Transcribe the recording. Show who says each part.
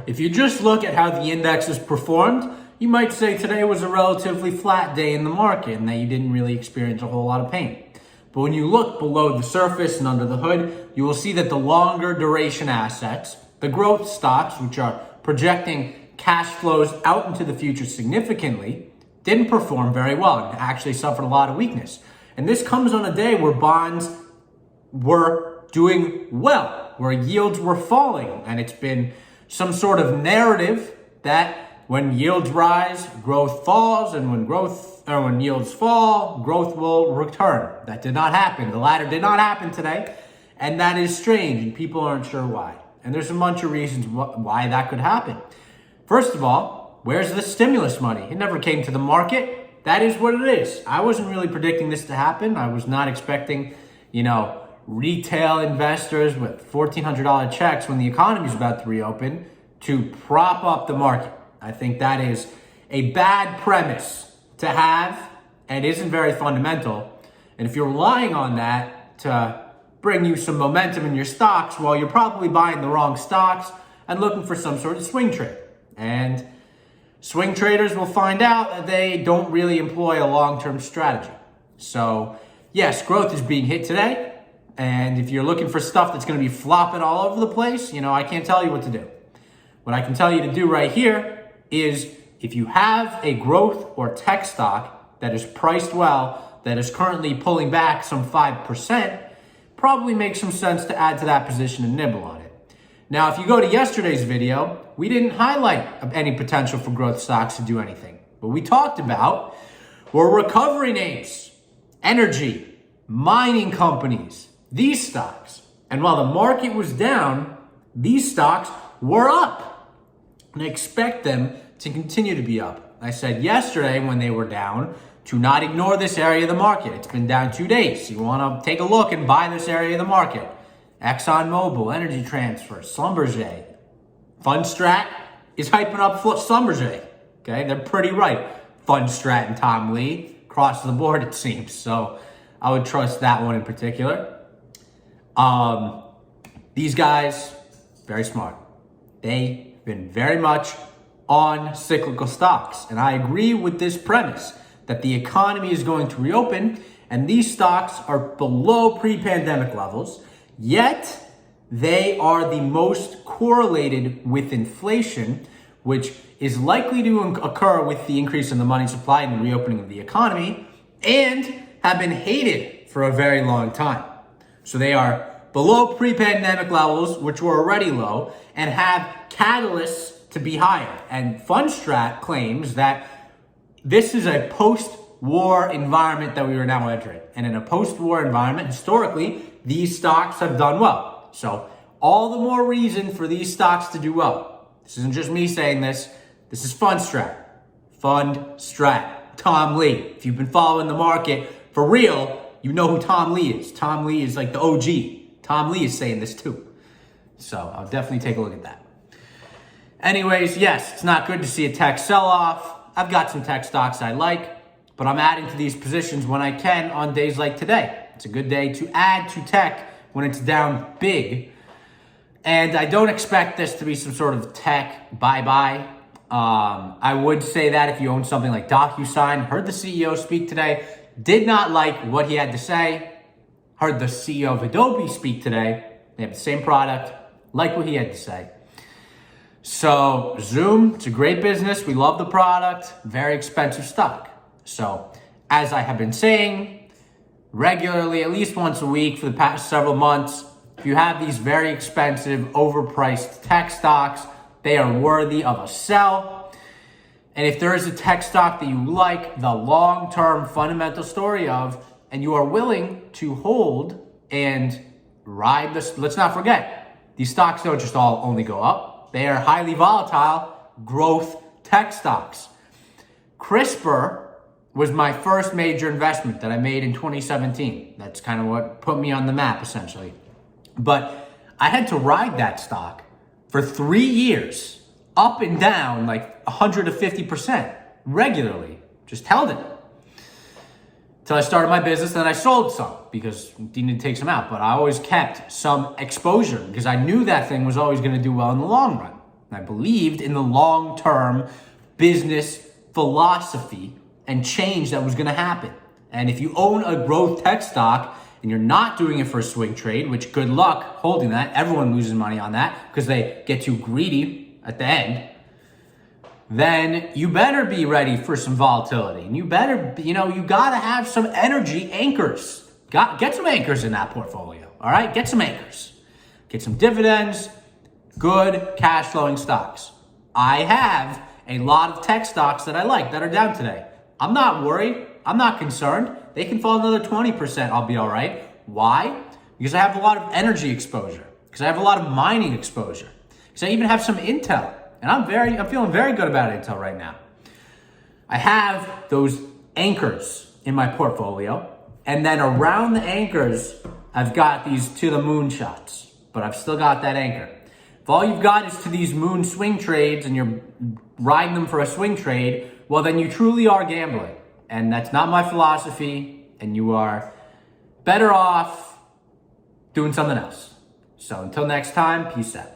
Speaker 1: If you just look at how the indexes performed, you might say today was a relatively flat day in the market and that you didn't really experience a whole lot of pain. But when you look below the surface and under the hood, you will see that the longer duration assets, the growth stocks, which are projecting cash flows out into the future significantly, didn't perform very well and actually suffered a lot of weakness. And this comes on a day where bonds were doing well, where yields were falling. And it's been some sort of narrative that when yields rise, growth falls, and when yields fall, growth will return. That did not happen. The latter did not happen today, and that is strange, and people aren't sure why. And there's a bunch of reasons why that could happen. First of all, where's the stimulus money? It never came to the market. That is what it is. I wasn't really predicting this to happen. I was not expecting, retail investors with $1,400 checks when the economy is about to reopen to prop up the market. I think that is a bad premise to have and isn't very fundamental. And if you're relying on that to bring you some momentum in your stocks, well, you're probably buying the wrong stocks and looking for some sort of swing trade. And swing traders will find out that they don't really employ a long-term strategy. So yes, growth is being hit today. And if you're looking for stuff that's going to be flopping all over the place, I can't tell you what to do. What I can tell you to do right here is if you have a growth or tech stock that is priced well, that is currently pulling back some 5%, probably makes some sense to add to that position and nibble on it. Now, if you go to yesterday's video, we didn't highlight any potential for growth stocks to do anything. What we talked about were recovery names, energy, mining companies, these stocks. And while the market was down, these stocks were up. And I expect them to continue to be up. I said yesterday when they were down to not ignore this area of the market. It's been down 2 days. You want to take a look and buy this area of the market. ExxonMobil, Energy Transfer, Schlumberger. Fundstrat is hyping up Schlumberger. Okay, they're pretty right. Fundstrat and Tom Lee, across the board it seems. So I would trust that one in particular. These guys, very smart. They've been very much on cyclical stocks. And I agree with this premise that the economy is going to reopen and these stocks are below pre-pandemic levels, yet they are the most correlated with inflation, which is likely to occur with the increase in the money supply and the reopening of the economy, and have been hated for a very long time. So they are below pre-pandemic levels, which were already low, and have catalysts to be higher. And Fundstrat claims that this is a post-war environment that we are now entering. And in a post-war environment, historically, these stocks have done well. So all the more reason for these stocks to do well. This isn't just me saying this. This is Fundstrat. Fundstrat. Tom Lee. If you've been following the market for real, you know who Tom Lee is. Tom Lee is like the OG. Tom Lee is saying this too. So I'll definitely take a look at that. Anyways, yes, it's not good to see a tech sell-off. I've got some tech stocks I like, but I'm adding to these positions when I can on days like today. It's a good day to add to tech when it's down big. And I don't expect this to be some sort of tech bye-bye. I would say that if you own something like DocuSign, heard the CEO speak today, did not like what he had to say. Heard the CEO of Adobe speak today. They have the same product, like what he had to say. So Zoom, it's a great business. We love the product. Very expensive stock. So as I have been saying regularly, at least once a week for the past several months, if you have these very expensive, overpriced tech stocks, they are worthy of a sell. And if there is a tech stock that you like the long-term fundamental story of, and you are willing to hold and ride this, let's not forget, these stocks don't just all only go up. They are highly volatile growth tech stocks. CRISPR was my first major investment that I made in 2017. That's kind of what put me on the map, essentially. But I had to ride that stock for 3 years, up and down like 150% regularly. Just held it. Till I started my business, and then I sold some because I needed to take some out. But I always kept some exposure because I knew that thing was always going to do well in the long run. And I believed in the long-term business philosophy and change that was going to happen. And if you own a growth tech stock and you're not doing it for a swing trade, which good luck holding that, everyone loses money on that because they get too greedy at the end, then you better be ready for some volatility. And you better, you got to have some energy anchors. Get some anchors in that portfolio, all right? Get some anchors. Get some dividends, good cash flowing stocks. I have a lot of tech stocks that I like that are down today. I'm not worried. I'm not concerned. They can fall another 20%. I'll be all right. Why? Because I have a lot of energy exposure. Because I have a lot of mining exposure. Because I even have some Intel. And I'm feeling very good about Intel right now. I have those anchors in my portfolio. And then around the anchors, I've got these to the moon shots. But I've still got that anchor. If all you've got is to these moon swing trades and you're riding them for a swing trade, well, then you truly are gambling. And that's not my philosophy. And you are better off doing something else. So until next time, peace out.